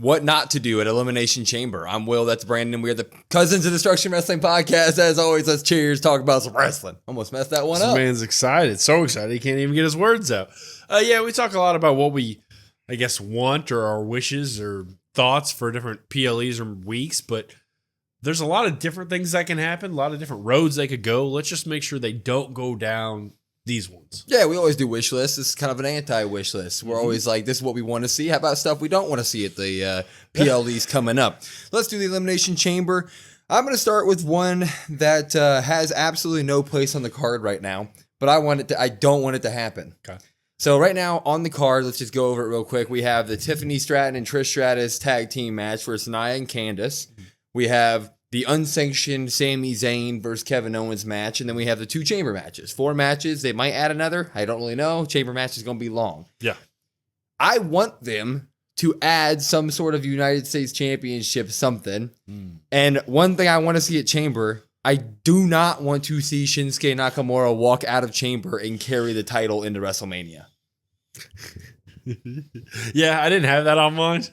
what not to do at Elimination Chamber. I'm Will, that's Brandon. We're the Cousins of Destruction Wrestling Podcast. As always, let's cheers, talk about some wrestling. Almost messed that one up. This man's excited, so excited he can't even get his words out. We talk a lot about what we, I guess, want or our wishes or thoughts for different PLEs or weeks, but there's a lot of different things that can happen, a lot of different roads they could go. Let's just make sure they don't go down these ones. Yeah, we always do wish lists. This is kind of an anti-wish list. We're always like, this is what we want to see. How about stuff we don't want to see at the PLEs coming up? Let's do the Elimination Chamber. I'm going to start with one that has absolutely no place on the card right now, but I don't want it to happen. Okay. So right now on the card, let's just go over it real quick. We have the Tiffany Stratton and Trish Stratus tag team match versus Nia and Candice. We have the unsanctioned Sami Zayn versus Kevin Owens match, and then we have the 2 chamber matches. 4 matches. They might add another. I don't really know. Chamber match is going to be long. Yeah. I want them to add some sort of United States Championship something. And one thing I want to see at Chamber, I do not want to see Shinsuke Nakamura walk out of Chamber and carry the title into WrestleMania. Yeah, I didn't have that on mine.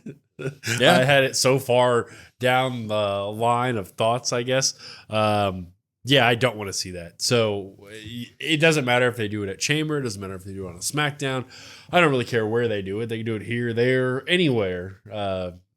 Yeah. I had it so far down the line of thoughts, I guess. I don't want to see that. So it doesn't matter if they do it at Chamber. It doesn't matter if they do it on a SmackDown. I don't really care where they do it. They can do it here, there, anywhere.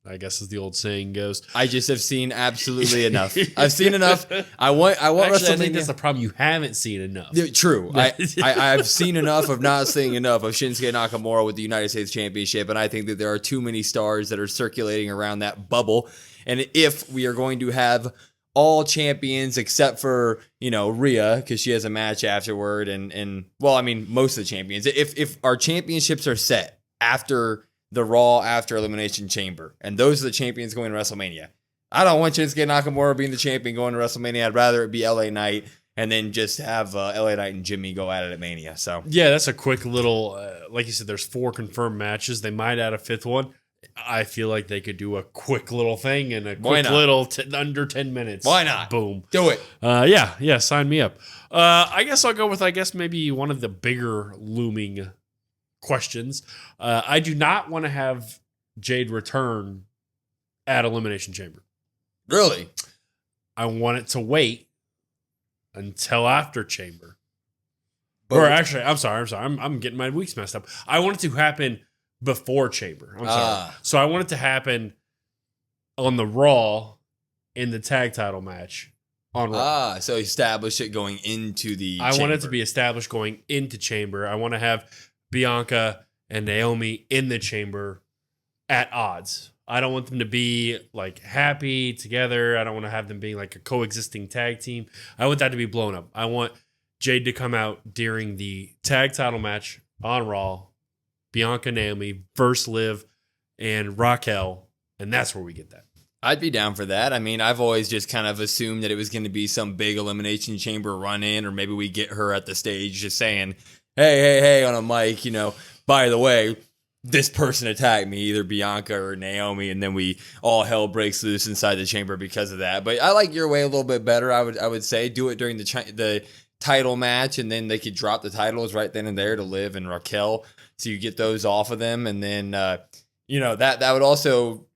I guess as the old saying goes. I just have seen absolutely enough. I've seen enough. I want Actually, WrestleMania. I think that's the problem. You haven't seen enough. Yeah, true. I've seen enough of not seeing enough of Shinsuke Nakamura with the United States Championship, and I think that there are too many stars that are circulating around that bubble. And if we are going to have all champions except for, Rhea, because she has a match afterward, and most of the champions. If our championships are set after the Raw, after Elimination Chamber, and those are the champions going to WrestleMania, I don't want Shinsuke Nakamura being the champion going to WrestleMania. I'd rather it be LA Knight and then just have LA Knight and Jimmy go at it at Mania. So yeah, that's a quick little, like you said, there's 4 confirmed matches. They might add a 5th one. I feel like they could do a quick little thing and a quick little under 10 minutes. Why not? Boom. Do it. Yeah, sign me up. I guess I'll go with, maybe one of the bigger looming questions. I do not want to have Jade return at Elimination Chamber. Really? I want it to wait until after Chamber. But or actually, I'm sorry. I'm getting my weeks messed up. I want it to happen before Chamber. I'm sorry. So I want it to happen on the Raw in the tag title match on Raw. So establish it going into the I Chamber. want it to be established going into Chamber. I want to have Bianca and Naomi in the Chamber at odds. I don't want them to be happy together. I don't want to have them being a coexisting tag team. I want that to be blown up. I want Jade to come out during the tag title match on Raw, Bianca, Naomi versus Liv and Raquel, and that's where we get that. I'd be down for that. I mean, I've always just kind of assumed that it was going to be some big Elimination Chamber run in, or maybe we get her at the stage just saying, hey, on a mic, by the way, this person attacked me, either Bianca or Naomi, and then all hell breaks loose inside the Chamber because of that. But I like your way a little bit better. I would say do it during the title match, and then they could drop the titles right then and there to Liv and Raquel, so you get those off of them, and then that would also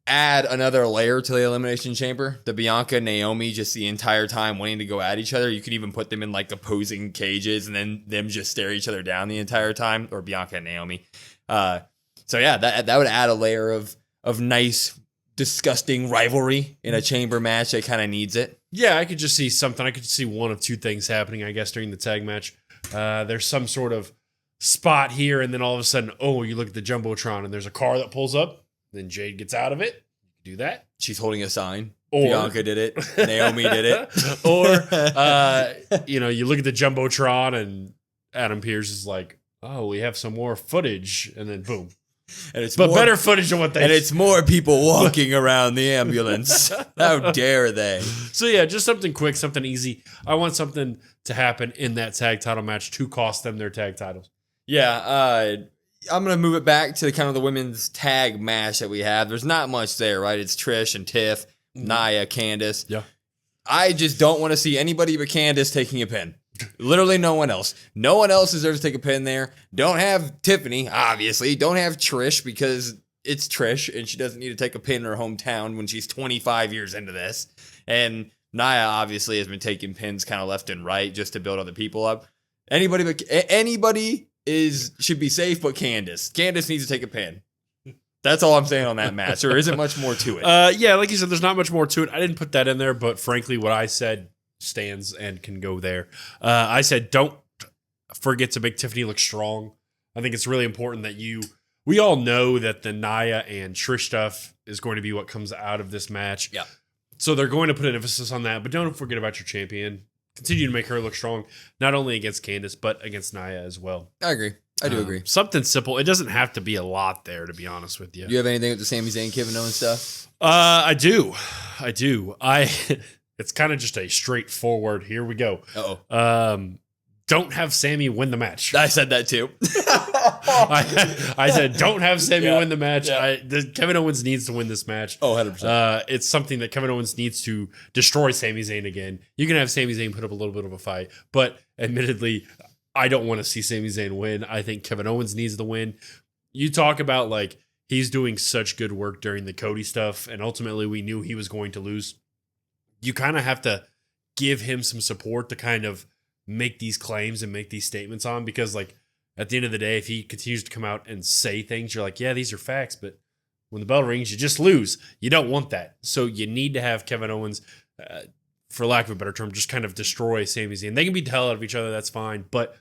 add another layer to the Elimination Chamber. The Bianca and Naomi just the entire time wanting to go at each other. You could even put them in opposing cages and then them just stare each other down the entire time, or Bianca and Naomi. That would add a layer of nice, disgusting rivalry in a Chamber match that kind of needs it. Yeah, I could just see something. I could see one of 2 things happening, I guess, during the tag match. There's some sort of spot here, and then all of a sudden, you look at the Jumbotron, and there's a car that pulls up. Then Jade gets out of it. Do that. She's holding a sign. Or, Bianca did it. Naomi did it. Or, you look at the Jumbotron, and Adam Pearce is like, we have some more footage. And then boom. And it's better footage than what they... And it's more people walking around the ambulance. How dare they? So yeah, just something quick, something easy. I want something to happen in that tag title match to cost them their tag titles. Yeah, I'm going to move it back to kind of the women's tag match that we have. There's not much there, right? It's Trish and Tiff, Nia, Candice. Yeah. I just don't want to see anybody but Candice taking a pin. Literally no one else. No one else deserves to take a pin there. Don't have Tiffany, obviously. Don't have Trish because it's Trish, and she doesn't need to take a pin in her hometown when she's 25 years into this. And Nia obviously has been taking pins kind of left and right just to build other people up. Anybody should be safe, but Candice. Candice needs to take a pin. That's all I'm saying on that match. There isn't much more to it. Yeah, like you said, there's not much more to it. I didn't put that in there, but frankly, what I said stands and can go there. I said, don't forget to make Tiffany look strong. I think it's really important that we all know that the Nia and Trish stuff is going to be what comes out of this match. Yeah. So they're going to put an emphasis on that, but don't forget about your champion. Continue to make her look strong, not only against Candice, but against Nia as well. I agree. I do agree. Something simple. It doesn't have to be a lot there, to be honest with you. Do you have anything with the Sami Zayn, Kevin Owens stuff? I do. It's kind of just a straightforward, here we go. Uh-oh. Don't have Sami win the match. I said that too. I said, don't have Sami win the match. Yeah. Kevin Owens needs to win this match. Oh, 100%. It's something that Kevin Owens needs to destroy Sami Zayn again. You can have Sami Zayn put up a little bit of a fight, but admittedly, I don't want to see Sami Zayn win. I think Kevin Owens needs the win. You talk about like he's doing such good work during the Cody stuff, and ultimately we knew he was going to lose. You kind of have to give him some support to kind of make these claims and make these statements on, because like at the end of the day, if he continues to come out and say things, you're like, yeah, these are facts, but when the bell rings, you just lose. You don't want that. So you need to have Kevin Owens, for lack of a better term, just kind of destroy Sami Zayn. They can beat the hell out of each other, that's fine, but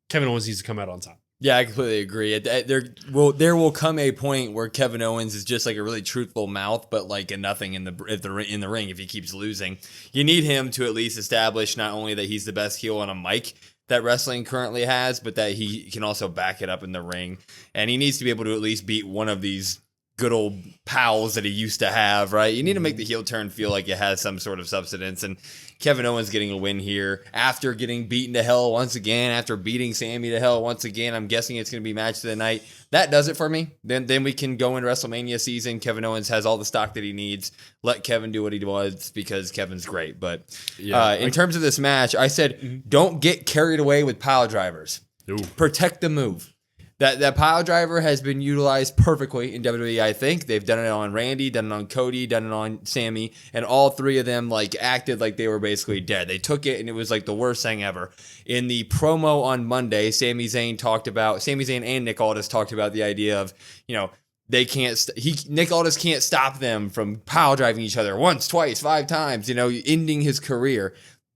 Kevin Owens needs to come out on top. Yeah, I completely agree. There will come a point where Kevin Owens is just like a really truthful mouth, but like a nothing in the ring if he keeps losing. You need him to at least establish not only that he's the best heel on a mic that wrestling currently has, but that he can also back it up in the ring. And he needs to be able to at least beat one of these good old pals that he used to have, right? You need to make the heel turn feel like it has some sort of substance. And Kevin Owens getting a win here after getting beaten to hell once again, after beating Sami to hell once again. I'm guessing it's going to be match of the night. That does it for me. Then we can go into WrestleMania season. Kevin Owens has all the stock that he needs. Let Kevin do what he does because Kevin's great. But in terms of this match, I said, don't get carried away with pile drivers. Ooh. Protect the move. That pile driver has been utilized perfectly in WWE, I think. They've done it on Randy, done it on Cody, done it on Sami, and all three of them like acted like they were basically dead. They took it, and it was like the worst thing ever. In the promo on Monday, Sami Zayn and Nick Aldis talked about the idea of, they can't. Nick Aldis can't stop them from pile driving each other once, twice, 5 times. Ending his career.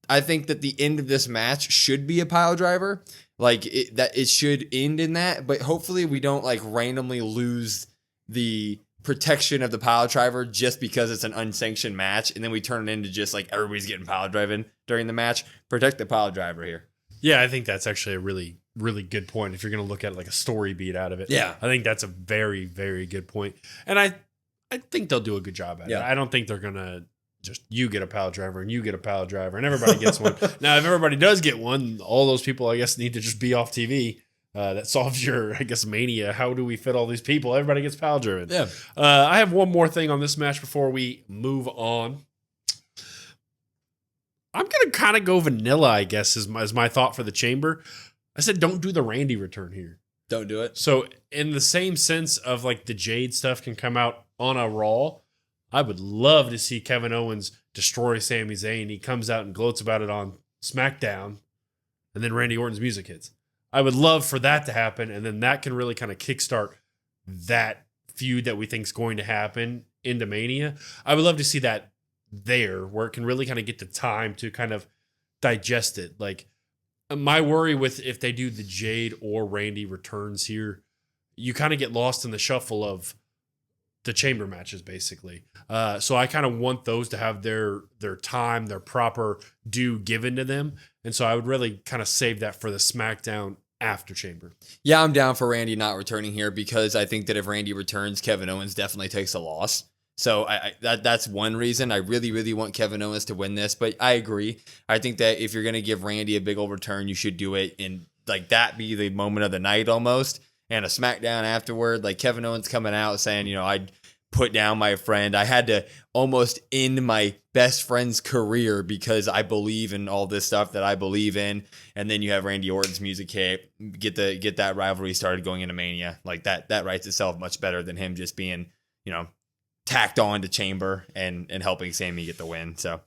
I think that the end of this match should be a pile driver. Like it should end in that, but hopefully we don't like randomly lose the protection of the pile driver just because it's an unsanctioned match, and then we turn it into just like everybody's getting pile driving during the match. Protect the pile driver here. Yeah, I think that's actually a really, really good point if you're going to look at like a story beat out of it. Yeah. I think that's a very, very good point. And I think they'll do a good job at it. I don't think they're going to just you get a pile driver and you get a pile driver and everybody gets one. Now, if everybody does get one, all those people, I guess, need to just be off TV. That solves your, I guess, mania. How do we fit all these people? Everybody gets pile driven. Yeah. I have one more thing on this match before we move on. I'm going to kind of go vanilla, I guess, is my thought for the chamber. I said, don't do the Randy return here. Don't do it. So in the same sense of like the Jade stuff can come out on a Raw, I would love to see Kevin Owens destroy Sami Zayn. He comes out and gloats about it on SmackDown, and then Randy Orton's music hits. I would love for that to happen, and then that can really kind of kickstart that feud that we think is going to happen into Mania. I would love to see that there, where it can really kind of get the time to kind of digest it. Like, my worry with if they do the Jade or Randy returns here, you kind of get lost in the shuffle of the chamber matches, basically. So I kind of want those to have their time, their proper due given to them. And so I would really kind of save that for the SmackDown after chamber. Yeah, I'm down for Randy not returning here because I think that if Randy returns, Kevin Owens definitely takes a loss. So that's one reason. I really, really want Kevin Owens to win this, but I agree. I think that if you're going to give Randy a big old return, you should do it in like that be the moment of the night almost. And a SmackDown afterward, like Kevin Owens coming out saying, I put down my friend. I had to almost end my best friend's career because I believe in all this stuff that I believe in. And then you have Randy Orton's music hit, get that rivalry started going into Mania. Like that writes itself much better than him just being, tacked on to Chamber and helping Sammy get the win. So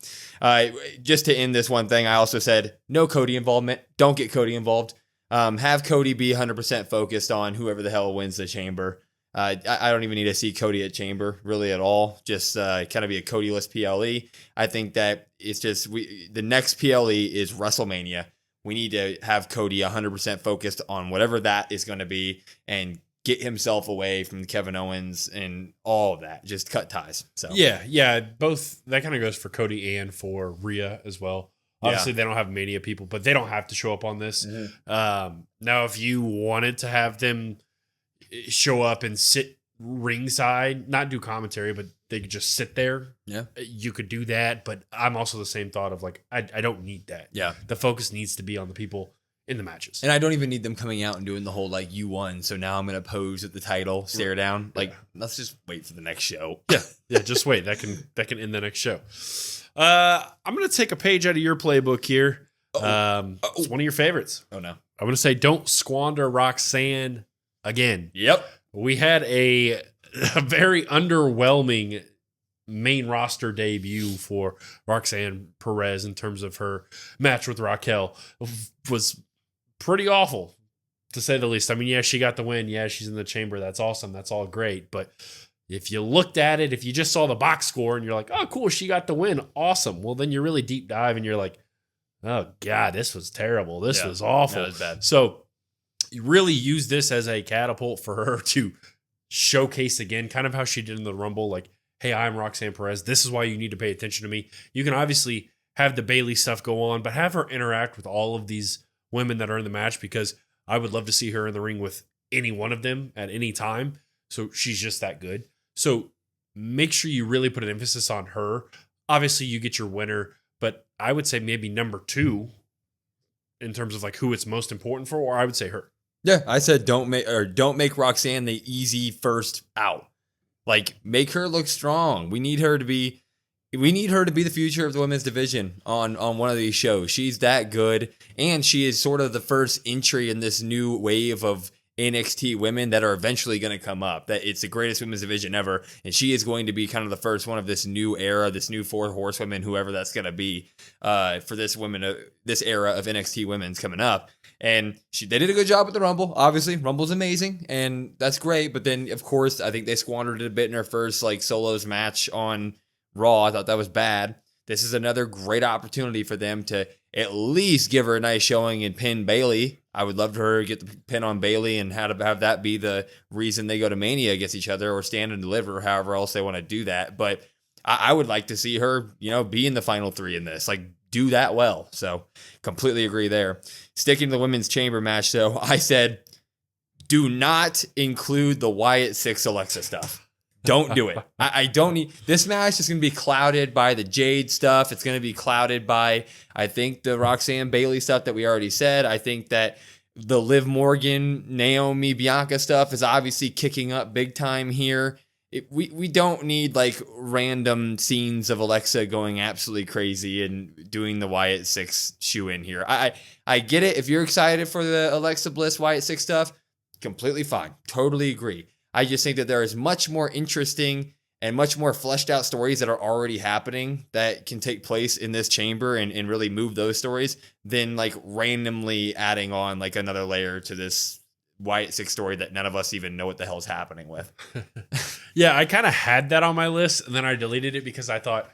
just to end this one thing, I also said no Cody involvement. Don't get Cody involved. Have Cody be 100% focused on whoever the hell wins the Chamber. I don't even need to see Cody at Chamber really at all. Just kind of be a Cody-less PLE. I think that it's just the next PLE is WrestleMania. We need to have Cody 100% focused on whatever that is going to be and get himself away from Kevin Owens and all of that. Just cut ties. So yeah, both that kind of goes for Cody and for Rhea as well. Obviously, they don't have Mania people, but they don't have to show up on this. Mm-hmm. Now, if you wanted to have them show up and sit ringside, not do commentary, but they could just sit there. Yeah, you could do that. But I'm also the same thought of like, I don't need that. Yeah, the focus needs to be on the people in the matches. And I don't even need them coming out and doing the whole like you won, so now I'm gonna pose at the title, stare down. Like, let's just wait for the next show. Yeah, just wait. That can end the next show. I'm gonna take a page out of your playbook here. It's one of your favorites. Oh no. I'm gonna say don't squander Roxanne again. Yep. We had a very underwhelming main roster debut for Roxanne Perez in terms of her match with Raquel. Was pretty awful, to say the least. I mean, yeah, she got the win. Yeah, she's in the Chamber. That's awesome. That's all great. But if you looked at it, if you just saw the box score and you're like, oh, cool, she got the win. Awesome. Well, then you really deep dive and you're like, oh, God, this was terrible. This was awful. That was bad. So you really use this as a catapult for her to showcase again, kind of how she did in the Rumble. Like, hey, I'm Roxanne Perez. This is why you need to pay attention to me. You can obviously have the Bayley stuff go on, but have her interact with all of these women that are in the match, because I would love to see her in the ring with any one of them at any time. So she's just that good. So make sure you really put an emphasis on her. Obviously, you get your winner, but I would say maybe number 2 in terms of like who it's most important for, or I would say her. Yeah, I said don't make Roxanne the easy first out. Like, make her look strong. We need her to be the future of the women's division on one of these shows. She's that good, and she is sort of the first entry in this new wave of NXT women that are eventually going to come up. That it's the greatest women's division ever, and she is going to be kind of the first one of this new era, this new 4 horsewomen, whoever that's going to be for this era of NXT women's coming up. And they did a good job with the Rumble. Obviously, Rumble's amazing, and that's great. But then, of course, I think they squandered it a bit in her first like solos match on Raw. I thought that was bad. This is another great opportunity for them to at least give her a nice showing and pin Bayley. I would love for her to get the pin on Bayley and have that be the reason they go to Mania against each other, or stand and deliver, however else they want to do that. But I would like to see her, be in the final 3 in this. Like, do that well. So completely agree there. Sticking to the women's chamber match, though, I said, do not include the Wyatt 6 Alexa stuff. Don't do it. I don't need this match is going to be clouded by the Jade stuff. It's going to be clouded by, I think, the Roxanne Bayley stuff that we already said. I think that the Liv Morgan, Naomi, Bianca stuff is obviously kicking up big time here. We don't need like random scenes of Alexa going absolutely crazy and doing the Wyatt 6 shoe in here. I get it. If you're excited for the Alexa Bliss Wyatt 6 stuff, completely fine. Totally agree. I just think that there is much more interesting and much more fleshed out stories that are already happening that can take place in this chamber and really move those stories than like randomly adding on like another layer to this Wyatt 6 story that none of us even know what the hell's happening with. Yeah, I kind of had that on my list, and then I deleted it because I thought,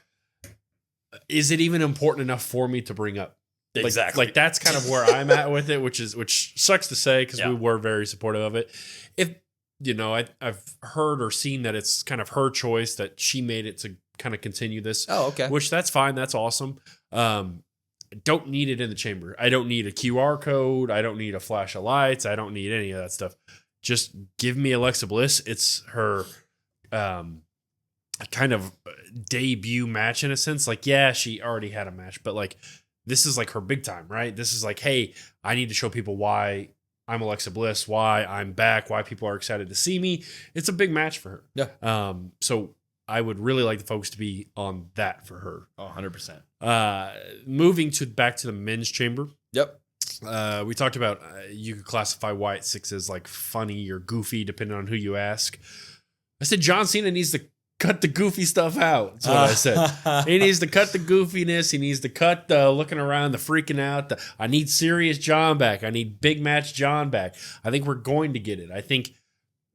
is it even important enough for me to bring up? Exactly. Like that's kind of where I'm at with it, which sucks to say because we were very supportive of it. If I've heard or seen that it's kind of her choice that she made it to kind of continue this. Oh, okay. Which that's fine. That's awesome. Don't need it in the chamber. I don't need a QR code. I don't need a flash of lights. I don't need any of that stuff. Just give me Alexa Bliss. It's her kind of debut match in a sense. Like, yeah, she already had a match, but like this is like her big time, right? This is like, hey, I need to show people why I'm Alexa Bliss, why I'm back, why people are excited to see me. It's a big match for her. Yeah. So I would really like the folks to be on that for her. Oh, 100%. Moving back to the men's chamber. Yep. We talked about you could classify Wyatt Six as like funny or goofy, depending on who you ask. I said John Cena needs to cut the goofy stuff out. That's what I said. He needs to cut the goofiness. He needs to cut the looking around, the freaking out. I need serious John back. I need big match John back. I think we're going to get it. I think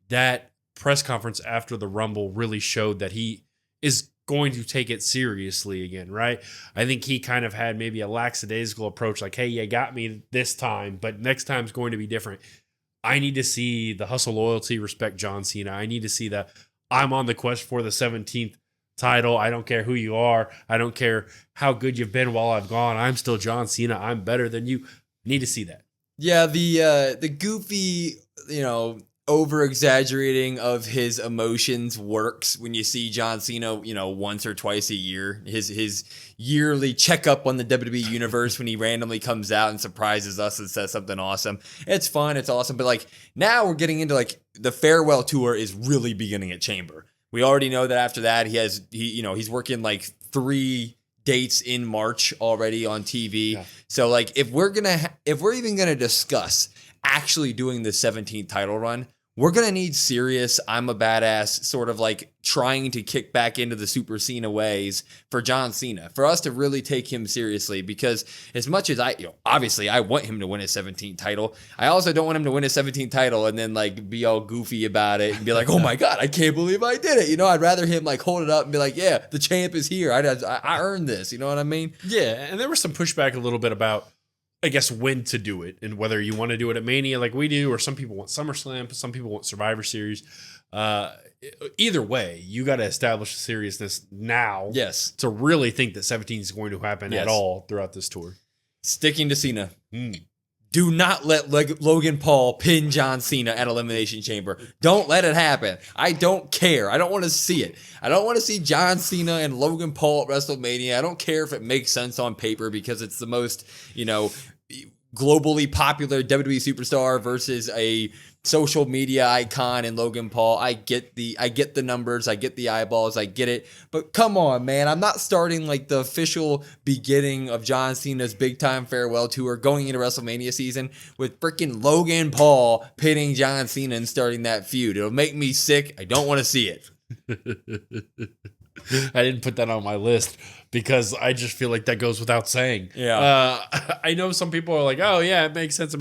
that press conference after the Rumble really showed that he is going to take it seriously again, right? I think he kind of had maybe a lackadaisical approach, like, hey, you got me this time, but next time's going to be different. I need to see the hustle, loyalty, respect John Cena. I need to see that I'm on the quest for the 17th title. I don't care who you are. I don't care how good you've been while I've gone. I'm still John Cena. I'm better than you. I need to see that. Yeah, the goofy, over exaggerating of his emotions works when you see John Cena, once or twice a year. His yearly checkup on the WWE universe when he randomly comes out and surprises us and says something awesome. It's fun, it's awesome, but like now we're getting into like the farewell tour is really beginning at Chamber. We already know that after that he's working like 3 dates in March already on TV. Yeah. So like if we're even gonna discuss actually doing the 17th title run, we're going to need serious, I'm a badass, sort of like trying to kick back into the Super Cena ways for John Cena, for us to really take him seriously, because as much as obviously I want him to win his 17th title, I also don't want him to win his 17th title and then like be all goofy about it and be like, oh my God, I can't believe I did it. I'd rather him like hold it up and be like, yeah, the champ is here. I earned this. You know what I mean? Yeah. And there was some pushback a little bit about, I guess, when to do it and whether you want to do it at Mania like we do, or some people want SummerSlam, some people want Survivor Series. Either way, you got to establish seriousness now. Yes. To really think that 17 is going to happen at all throughout this tour. Sticking to Cena. Do not let Logan Paul pin John Cena at Elimination Chamber. Don't let it happen. I don't care. I don't want to see it. I don't want to see John Cena and Logan Paul at WrestleMania. I don't care if it makes sense on paper because it's the most, globally popular WWE superstar versus a social media icon in Logan Paul. I get the numbers, I get the eyeballs, I get it. But come on, man. I'm not starting like the official beginning of John Cena's big time farewell tour going into WrestleMania season with freaking Logan Paul pitting John Cena and starting that feud. It'll make me sick. I don't want to see it. I didn't put that on my list because I just feel like that goes without saying. Yeah. I know some people are like, oh yeah, it makes sense.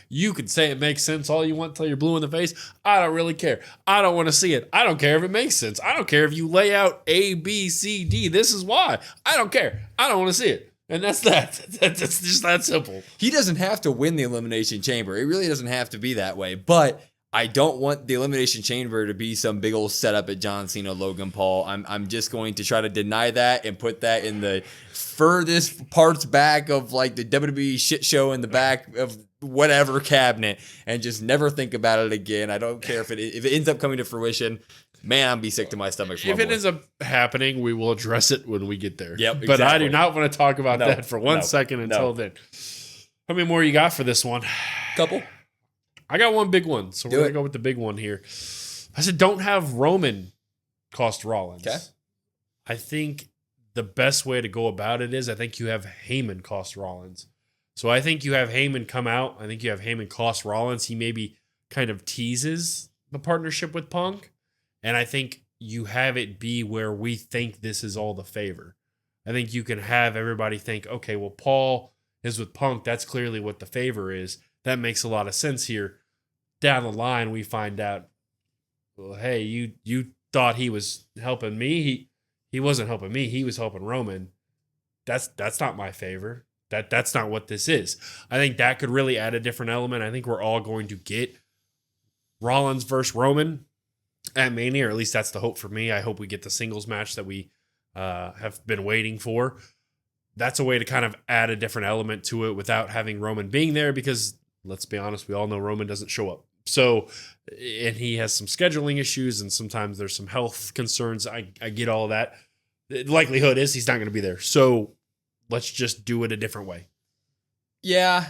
You could say it makes sense all you want till you're blue in the face. I don't really care. I don't want to see it. I don't care if it makes sense. I don't care if you lay out A, B, C, D. This is why. I don't care. I don't want to see it. And that's that. That's just that simple. He doesn't have to win the Elimination Chamber. It really doesn't have to be that way. But I don't want the Elimination Chamber to be some big old setup at John Cena, Logan Paul. I'm just going to try to deny that and put that in the furthest parts back of like the WWE shit show in the back of whatever cabinet and just never think about it again. I don't care if it ends up coming to fruition. Man, I'll be sick to my stomach. If it ends up happening, we will address it when we get there. Yep, but I do not want to talk about that for 1 second until then. How many more you got for this one? Couple. I got one big one, so we're going to go with the big one here. I said don't have Roman cost Rollins. Okay. I think the best way to go about it is I think you have Heyman cost Rollins. So I think you have Heyman come out. I think you have Heyman cost Rollins. He maybe kind of teases the partnership with Punk. And I think you have it be where we think this is all the favor. I think you can have everybody think, okay, well, Paul is with Punk. That's clearly what the favor is. That makes a lot of sense here. Down the line, we find out, well, hey, you thought he was helping me. He wasn't helping me. He was helping Roman. That's not my favor. That's not what this is. I think that could really add a different element. I think we're all going to get Rollins versus Roman at Mania, or at least that's the hope for me. I hope we get the singles match that we have been waiting for. That's a way to kind of add a different element to it without having Roman being there because, let's be honest, we all know Roman doesn't show up. So, and he has some scheduling issues and sometimes there's some health concerns. I get all of that. The likelihood is he's not going to be there. So let's just do it a different way. Yeah.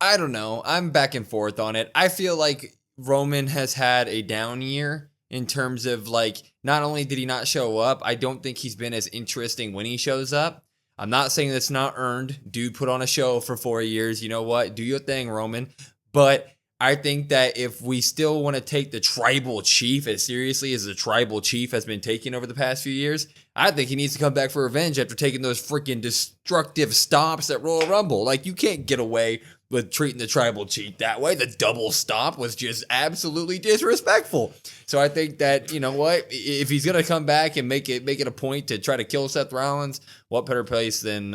I don't know. I'm back and forth on it. I feel like Roman has had a down year in terms of like, not only did he not show up, I don't think he's been as interesting when he shows up. I'm not saying that's not earned. Dude put on a show for 4 years. You know what? Do your thing, Roman. But I think that if we still want to take the tribal chief as seriously as the tribal chief has been taken over the past few years, I think he needs to come back for revenge after taking those freaking destructive stomps at Royal Rumble. Like, you can't get away with treating the tribal chief that way. The double stomp was just absolutely disrespectful. So I think that, you know what, if he's going to come back and make it a point to try to kill Seth Rollins, what better place than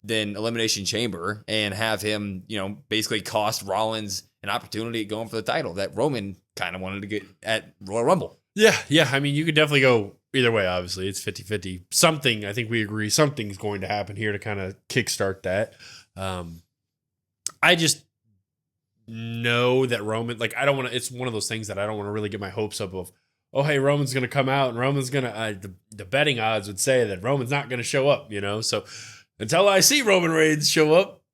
Elimination Chamber, and have him, you know, basically cost Rollins an opportunity at going for the title that Roman kind of wanted to get at Royal Rumble. Yeah. I mean, you could definitely go either way, obviously. It's 50-50. Something, I think we agree, something's going to happen here to kind of kickstart that. I just know that Roman, like, I don't want to, it's one of those things that I don't want to really get my hopes up of, oh, hey, Roman's going to come out and Roman's going to, the betting odds would say that Roman's not going to show up, you know? So until I see Roman Reigns show up,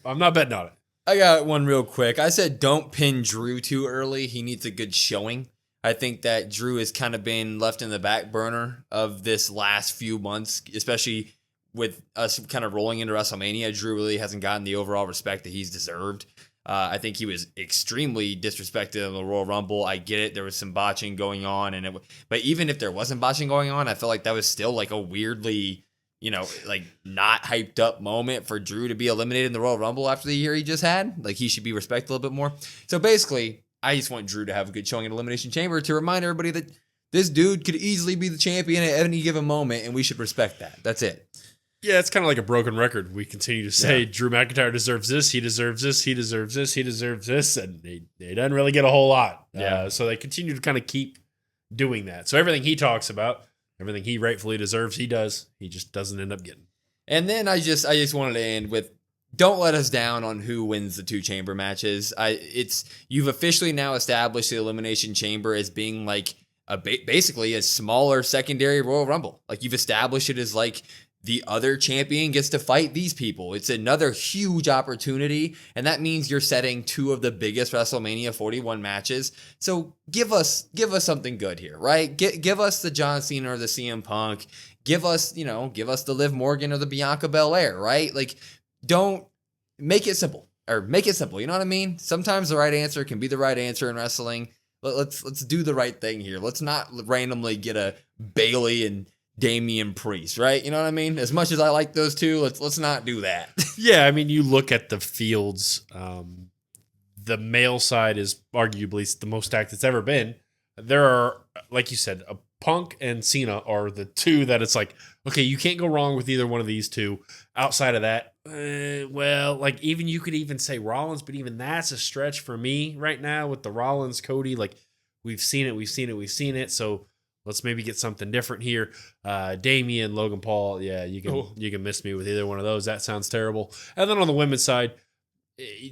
I'm not betting on it. I got one real quick. I said don't pin Drew too early. He needs a good showing. I think that Drew has kind of been left in the back burner of this last few months, especially with us kind of rolling into WrestleMania. Drew really hasn't gotten the overall respect that he's deserved. I think he was extremely disrespected in the Royal Rumble. I get it. There was some botching going on. But even if there wasn't botching going on, I felt like that was still like a weirdly, you know, like not hyped up moment for Drew to be eliminated in the Royal Rumble after the year he just had. Like, he should be respected a little bit more. So basically, I just want Drew to have a good showing in Elimination Chamber to remind everybody that this dude could easily be the champion at any given moment, and we should respect that. That's it. Yeah, it's kind of like a broken record. We continue to say Drew McIntyre deserves this, he deserves this, he deserves this, he deserves this, and they didn't really get a whole lot. So they continue to kind of keep doing that. So everything he talks about, everything he rightfully deserves, he does. He just doesn't end up getting. And then I just wanted to end with, don't let us down on who wins the 2 chamber matches. You've officially now established the Elimination Chamber as being like basically a smaller secondary Royal Rumble. Like, you've established it as like the other champion gets to fight these people. It's another huge opportunity, and that means you're setting 2 of the biggest WrestleMania 41 matches. So give us something good here, right? Give us the John Cena or the CM Punk. Give us the Liv Morgan or the Bianca Belair, right? Like, don't make it simple, or make it simple. You know what I mean? Sometimes the right answer can be the right answer in wrestling. Let's do the right thing here. Let's not randomly get a Bayley and Damian Priest, right? You know what I mean? As much as I like those two, let's not do that. Yeah, I mean, you look at the fields, the male side is arguably the most stacked it's ever been. There are, like you said, a Punk and Cena are the 2 that it's like, okay, you can't go wrong with either one of these 2. Outside of that, well, like, even you could even say Rollins, but even that's a stretch for me right now with the Rollins, Cody. Like, we've seen it. So let's maybe get something different here. Damian, Logan Paul, yeah, you can miss me with either one of those. That sounds terrible. And then on the women's side,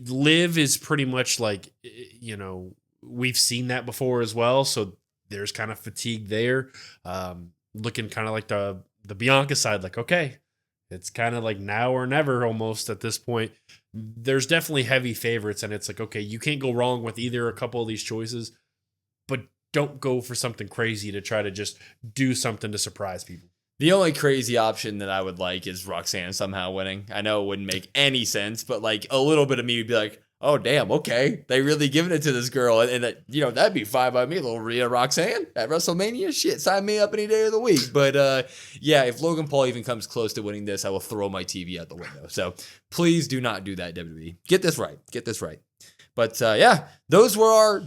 Liv is pretty much like, you know, we've seen that before as well. So there's kind of fatigue there. Looking kind of like the Bianca side, like, okay, it's kind of like now or never almost at this point. There's definitely heavy favorites, and it's like, okay, you can't go wrong with either a couple of these choices, but don't go for something crazy to try to just do something to surprise people. The only crazy option that I would like is Roxanne somehow winning. I know it wouldn't make any sense, but like a little bit of me would be like, oh, damn, okay. They really giving it to this girl. And that, you know, that'd be fine by me. A little Rhea Roxanne at WrestleMania. Shit, sign me up any day of the week. But yeah, if Logan Paul even comes close to winning this, I will throw my TV out the window. So please do not do that, WWE. Get this right. But yeah, those were our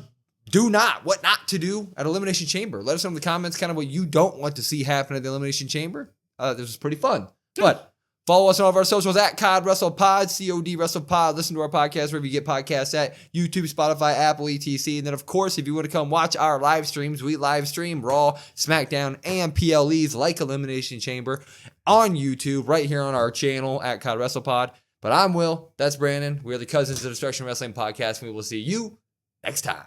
what not to do at Elimination Chamber. Let us know in the comments kind of what you don't want to see happen at the Elimination Chamber. This was pretty fun. But follow us on all of our socials at COD WrestlePod, COD WrestlePod. Listen to our podcast wherever you get podcasts at YouTube, Spotify, Apple, etc. And then, of course, if you want to come watch our live streams, we live stream Raw, SmackDown, and PLEs like Elimination Chamber on YouTube right here on our channel at COD WrestlePod. But I'm Will. That's Brandon. We are the Cousins of Destruction Wrestling Podcast, and we will see you next time.